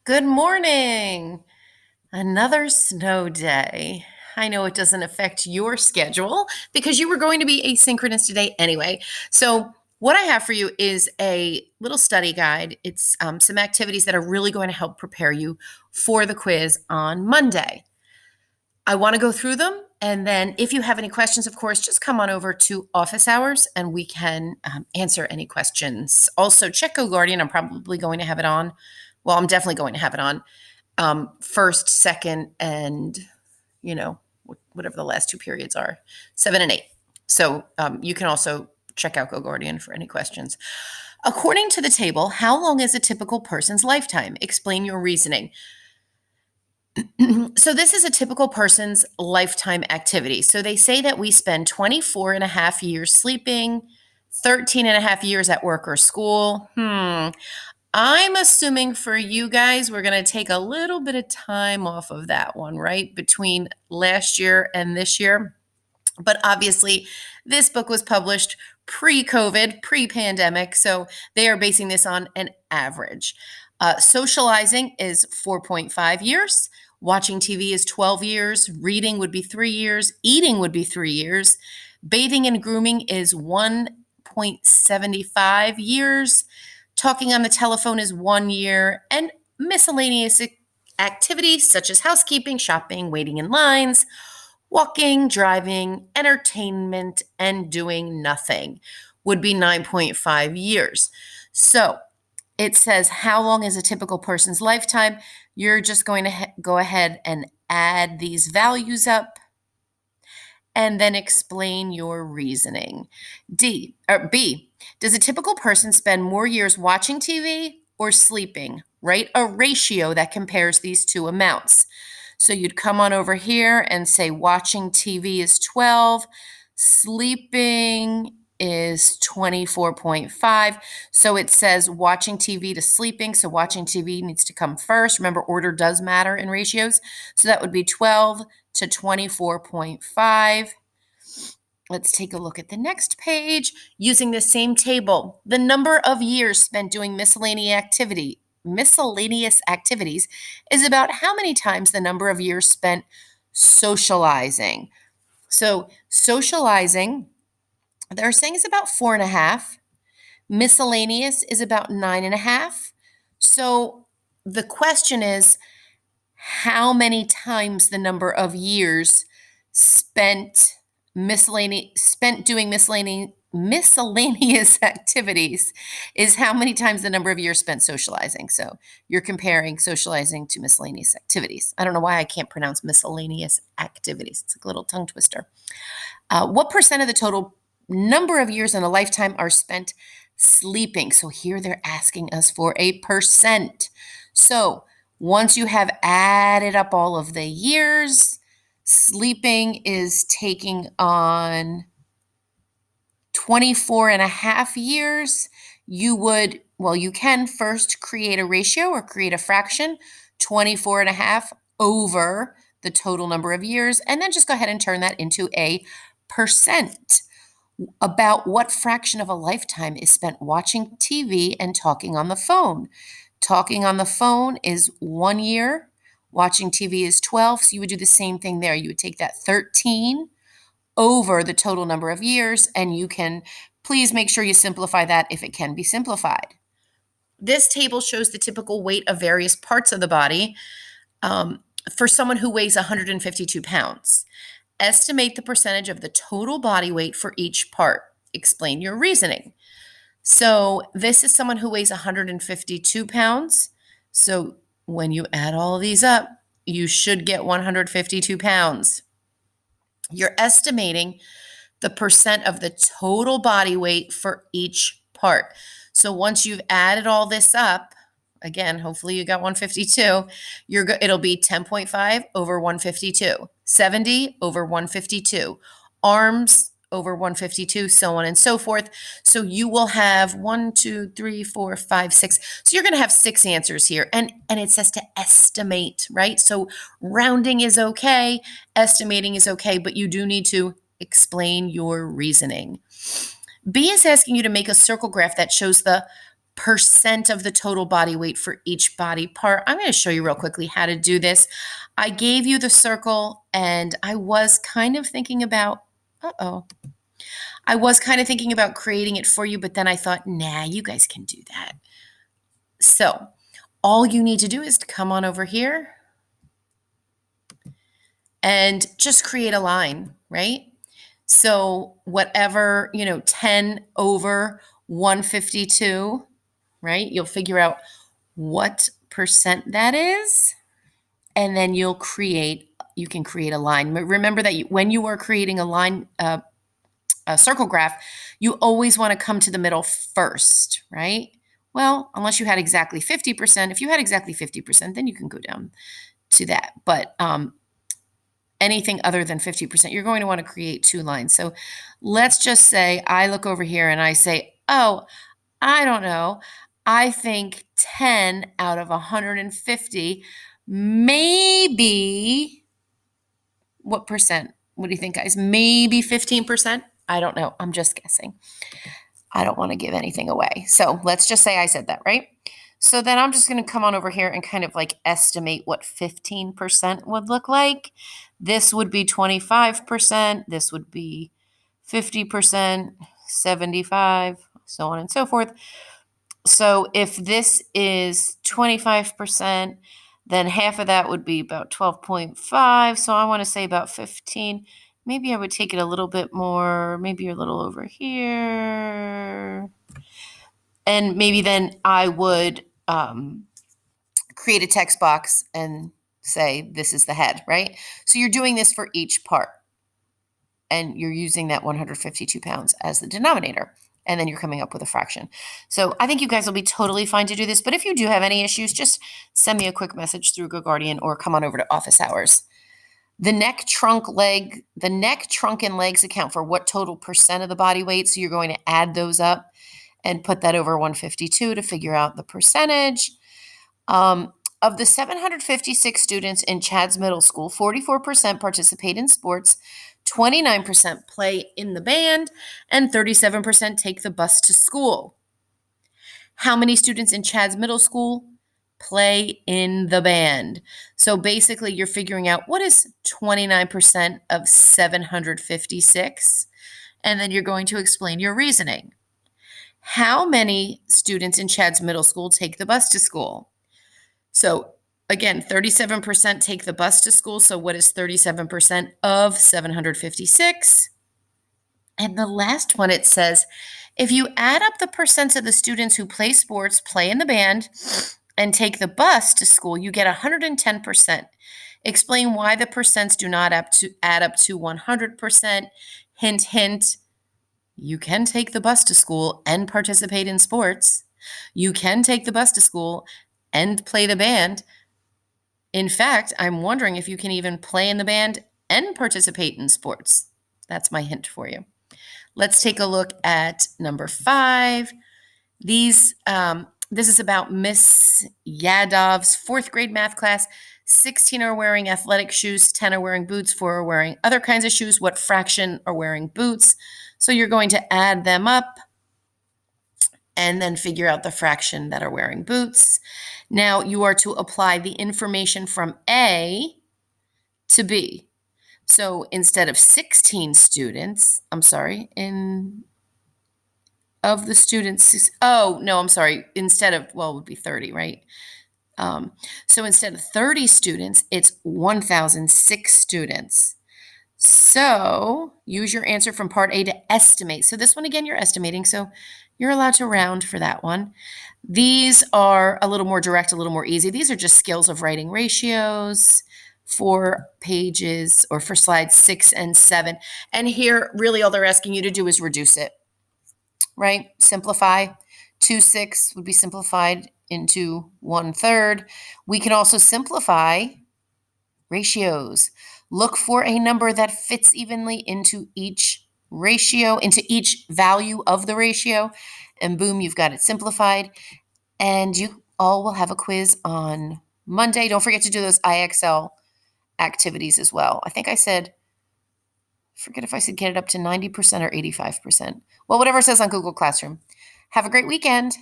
Good morning. Another snow day. I know it doesn't affect your schedule because you were going to be asynchronous today anyway. So, what I have for you is a little study guide. It's some activities that are really going to help prepare you for the quiz on Monday. I want to go through them. And then, if you have any questions, of course, just come on over to office hours and we can answer any questions. Also, check Go Guardian. I'm probably going to have it on. Well, I'm definitely going to have it on first, second, and whatever the last two periods are, 7 and 8. So you can also check out Go Guardian for any questions. According to the table, how long is a typical person's lifetime? Explain your reasoning. So this is a typical person's lifetime activity. So they say that we spend 24 and a half years sleeping, 13 and a half years at work or school. I'm assuming for you guys, we're going to take a little bit of time off of that one, right? Between last year and this year. But obviously, this book was published pre COVID, pre pandemic. So they are basing this on an average. Socializing is 4.5 years. Watching TV is 12 years. Reading would be 3 years. Eating would be 3 years. Bathing and grooming is 1.75 years. Talking on the telephone is 1 year, and miscellaneous activities such as housekeeping, shopping, waiting in lines, walking, driving, entertainment, and doing nothing would be 9.5 years. So it says, how long is a typical person's lifetime? You're just going to go ahead and add these values up and then explain your reasoning. B, does a typical person spend more years watching TV or sleeping? Write a ratio that compares these two amounts. So you'd come on over here and say watching TV is 12, sleeping is 24.5. So it says watching TV to sleeping. So watching TV needs to come first. Remember, order does matter in ratios. So that would be 12 to 24.5. Let's take a look at the next page. Using the same table, the number of years spent doing miscellaneous activities is about how many times the number of years spent socializing. So socializing, they're saying is about 4.5. Miscellaneous is about 9.5. So the question is, how many times the number of years spent doing miscellaneous activities is how many times the number of years spent socializing. So you're comparing socializing to miscellaneous activities. I don't know why I can't pronounce miscellaneous activities. It's a little tongue twister. What percent of the total number of years in a lifetime are spent sleeping? So here they're asking us for a percent. So once you have added up all of the years, sleeping is taking on 24 and a half years. You can first create a ratio or create a fraction, 24 and a half over the total number of years, and then just go ahead and turn that into a percent. About what fraction of a lifetime is spent watching TV and talking on the phone? Talking on the phone is 1 year. Watching TV is 12. So you would do the same thing there. You would take that 13 over the total number of years, and you can please make sure you simplify that if it can be simplified. This table shows the typical weight of various parts of the body for someone who weighs 152 pounds. Estimate the percentage of the total body weight for each part. Explain your reasoning. So this is someone who weighs 152 pounds. So when you add all of these up, you should get 152 pounds. You're estimating the percent of the total body weight for each part. So once you've added all this up, again, hopefully you got 152, it'll be 10.5 over 152, 70 over 152, arms over 152, so on and so forth. So you will have 1, 2, 3, 4, 5, 6. So you're going to have 6 answers here. And it says to estimate, right? So rounding is okay, estimating is okay, but you do need to explain your reasoning. B is asking you to make a circle graph that shows the percent of the total body weight for each body part. I'm going to show you real quickly how to do this. I gave you the circle, and I was kind of thinking about, creating it for you, but then I thought, nah, you guys can do that. So all you need to do is to come on over here and just create a line, right? So whatever, 10 over 152, right? You'll figure out what percent that is, and then you can create a line. Remember that when you are creating a line, a circle graph, you always want to come to the middle first, right? Well, unless you had exactly 50%. If you had exactly 50%, then you can go down to that. But anything other than 50%, you're going to want to create two lines. So let's just say I look over here and I say, oh, I don't know. I think 10 out of 150, maybe, what percent? What do you think, guys? Maybe 15%? I don't know. I'm just guessing. I don't want to give anything away. So let's just say I said that, right? So then I'm just going to come on over here and kind of like estimate what 15% would look like. This would be 25%. This would be 50%, 75, so on and so forth. So if this is 25%, then half of that would be about 12.5. So I want to say about 15. Maybe I would take it a little bit more, maybe a little over here. And maybe then I would create a text box and say, this is the head, right? So you're doing this for each part. And you're using that 152 pounds as the denominator. And then you're coming up with a fraction. So I think you guys will be totally fine to do this. But if you do have any issues, just send me a quick message through GoGuardian or come on over to office hours. The neck, trunk, and legs account for what total percent of the body weight. So you're going to add those up and put that over 152 to figure out the percentage. Of the 756 students in Chad's middle school, 44% participate in sports, 29% play in the band, and 37% take the bus to school. How many students in Chad's middle school play in the band? So basically, you're figuring out what is 29% of 756, and then you're going to explain your reasoning. How many students in Chad's middle school take the bus to school? So again, 37% take the bus to school. So what is 37% of 756? And the last one, it says, if you add up the percents of the students who play sports, play in the band, and take the bus to school, you get 110%. Explain why the percents do not add up to 100%. Hint, hint, you can take the bus to school and participate in sports. You can take the bus to school and play the band. In fact, I'm wondering if you can even play in the band and participate in sports. That's my hint for you. Let's take a look at number 5. This is about Miss Yadov's 4th grade math class. 16 are wearing athletic shoes, 10 are wearing boots, 4 are wearing other kinds of shoes. What fraction are wearing boots? So you're going to add them up and then figure out the fraction that are wearing boots. Now you are to apply the information from A to B. So instead of 16 students, instead of, it would be 30, right? So instead of 30 students, it's 1,006 students. So use your answer from part A to estimate. So this one, again, you're estimating. So you're allowed to round for that one. These are a little more direct, a little more easy. These are just skills of writing ratios for pages or for slides 6 and 7. And here, really all they're asking you to do is reduce it, right? Simplify. 2/6 would be simplified into 1/3. We can also simplify ratios. Look for a number that fits evenly into each ratio, into each value of the ratio, and boom, you've got it simplified. And you all will have a quiz on Monday. Don't forget to do those IXL activities as well. I think I said, forget if I said get it up to 90% or 85%. Well, whatever it says on Google Classroom. Have a great weekend.